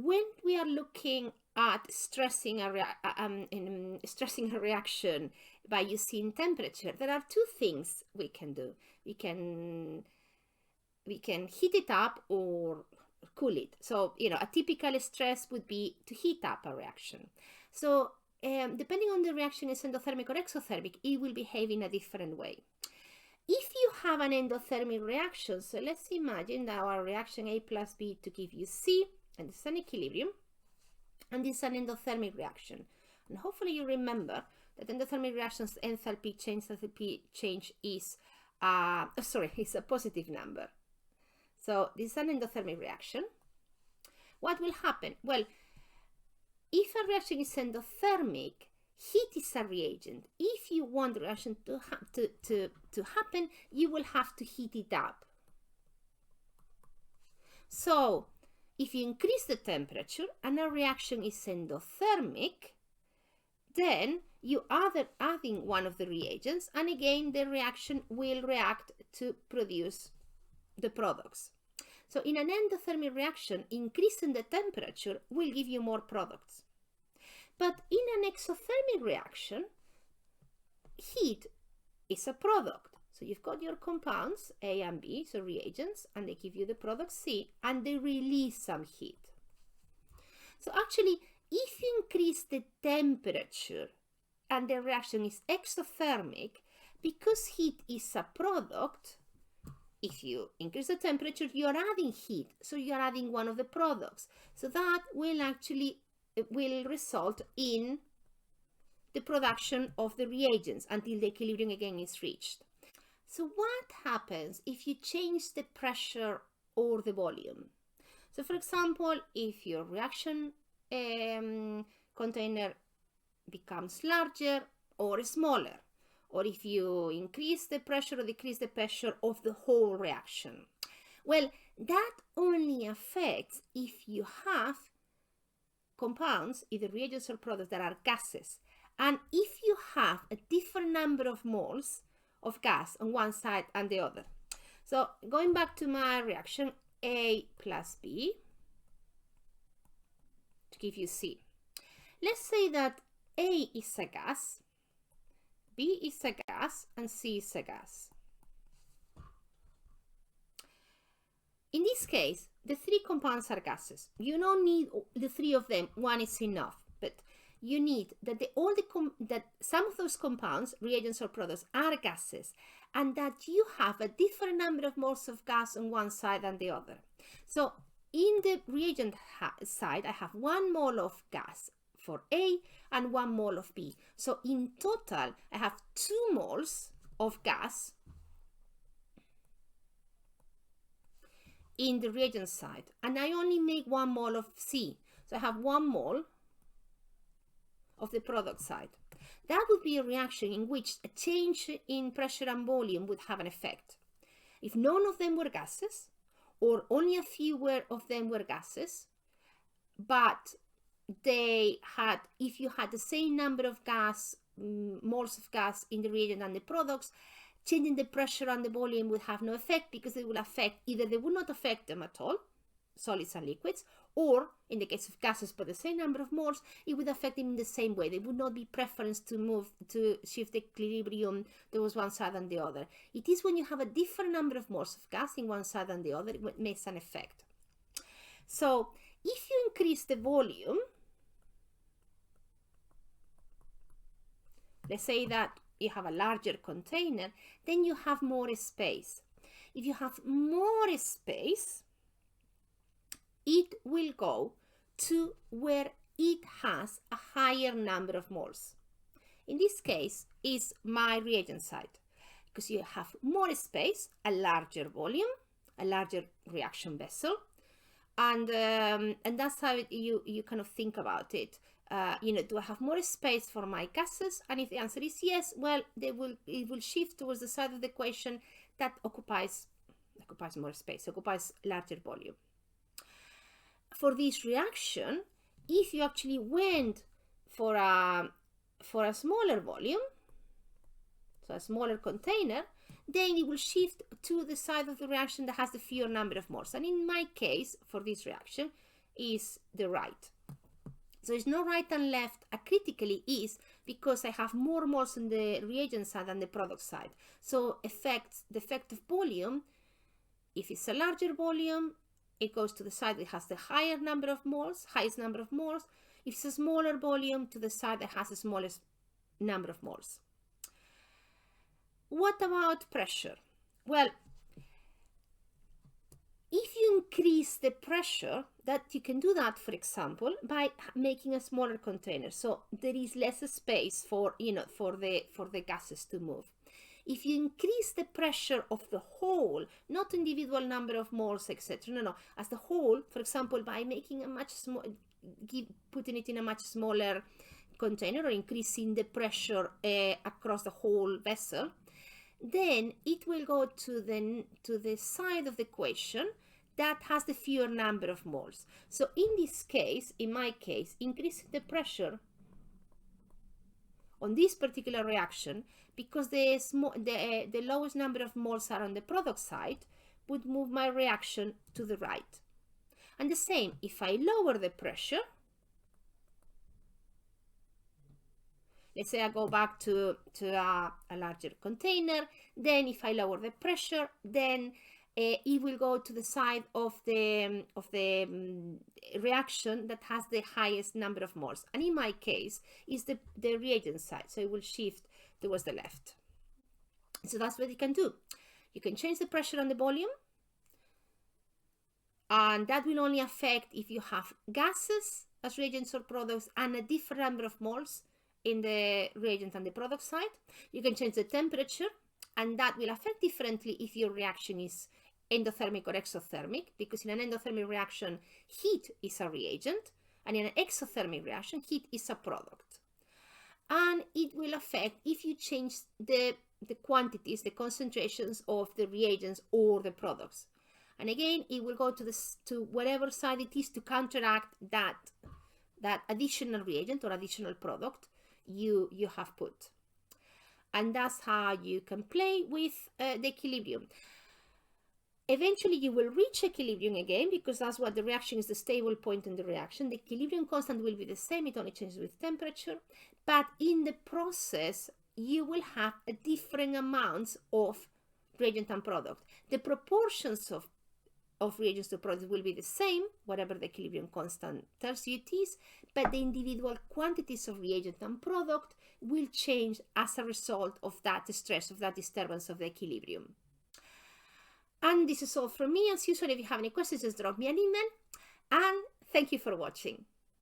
when we are looking at stressing a reaction by using temperature, there are two things we can do. We can heat it up or cool it. So, a typical stress would be to heat up a reaction. So, depending on the reaction is endothermic or exothermic, it will behave in a different way. If you have an endothermic reaction, so let's imagine that our reaction A plus B to give you C, and it's an equilibrium, and this is an endothermic reaction. And hopefully you remember that endothermic reactions enthalpy change is is a positive number. So this is an endothermic reaction. What will happen? Well, if a reaction is endothermic, heat is a reagent. If you want the reaction to happen, you will have to heat it up. So if you increase the temperature and a reaction is endothermic, then you are adding one of the reagents, and again the reaction will react to produce the products. So in an endothermic reaction, increasing the temperature will give you more products. But in an exothermic reaction, heat is a product. So you've got your compounds, A and B, so reagents, and they give you the product C, and they release some heat. So actually, if you increase the temperature and the reaction is exothermic, because heat is a product, if you increase the temperature, you're adding heat, so you're adding one of the products. So that will result in the production of the reagents until the equilibrium again is reached. So what happens if you change the pressure or the volume? So for example, if your reaction container becomes larger or smaller, or if you increase the pressure or decrease the pressure of the whole reaction. Well, that only affects if you have compounds, either reagents or products, that are gases. And if you have a different number of moles of gas on one side and the other. So going back to my reaction, A plus B to give you C. Let's say that A is a gas, B is a gas, and C is a gas. In this case, the three compounds are gases. You don't need the three of them, one is enough, but you need that that some of those compounds, reagents or products, are gases, and that you have a different number of moles of gas on one side than the other. So in the reagent side, I have 1 mole of gas for A and 1 mole of B. So in total, I have 2 moles of gas in the reagent side, and I only make 1 mole of C. So I have 1 mole of the product side. That would be a reaction in which a change in pressure and volume would have an effect. If none of them were gases, or only a few of them were gases, but if you had the same number of moles of gas in the reagent and the products, changing the pressure and the volume would have no effect, because it will affect, either they would not affect them at all, solids and liquids, or in the case of gases but the same number of moles, it would affect them in the same way. There would not be preference to shift the equilibrium towards one side and the other. It is when you have a different number of moles of gas in one side and the other, it makes an effect. So if you increase the volume, let's say that you have a larger container, then you have more space. If you have more space, it will go to where it has a higher number of moles. In this case, is my reagent side, because you have more space, a larger volume, a larger reaction vessel, and that's how you kind of think about it. Do I have more space for my gases? And if the answer is yes, well, it will shift towards the side of the equation that occupies more space, occupies larger volume. For this reaction, if you actually went for a smaller volume, so a smaller container, then it will shift to the side of the reaction that has the fewer number of moles. And in my case, for this reaction, is the right. So it's no right and left. Critically is because I have more moles on the reagent side than the product side. So the effect of volume, if it's a larger volume, it goes to the side that has the highest number of moles. If it's a smaller volume, to the side that has the smallest number of moles. What about pressure? Well, if you increase the pressure, that you can do that, for example, by making a smaller container, so there is less space for for the gases to move. If you increase the pressure of the whole, not individual number of moles, etc., no, as the whole, for example, by making a much small, putting it in a much smaller container or increasing the pressure across the whole vessel, then it will go to the side of the equation that has the fewer number of moles. So in this case, in my case, increasing the pressure on this particular reaction, because the lowest number of moles are on the product side, would move my reaction to the right. And the same, if I lower the pressure, let's say I go back to a larger container, then if I lower the pressure, then it will go to the side of the reaction that has the highest number of moles. And in my case, is the reagent side, so it will shift towards the left. So that's what you can do. You can change the pressure on the volume, and that will only affect if you have gases as reagents or products and a different number of moles in the reagent and the product side. You can change the temperature, and that will affect differently if your reaction is endothermic or exothermic, because in an endothermic reaction, heat is a reagent, and in an exothermic reaction, heat is a product. And it will affect if you change the quantities, the concentrations of the reagents or the products. And again, it will go to whatever side it is to counteract that additional reagent or additional product you have put. And that's how you can play with the equilibrium. Eventually you will reach equilibrium again, because that's what the reaction is, the stable point in the reaction. The equilibrium constant will be the same, it only changes with temperature, but in the process you will have a different amounts of reagent and product. The proportions of reagents to products will be the same, whatever the equilibrium constant tells you it is, but the individual quantities of reagent and product will change as a result of that stress, of that disturbance of the equilibrium. And this is all from me. As usual, if you have any questions, just drop me an email. And thank you for watching.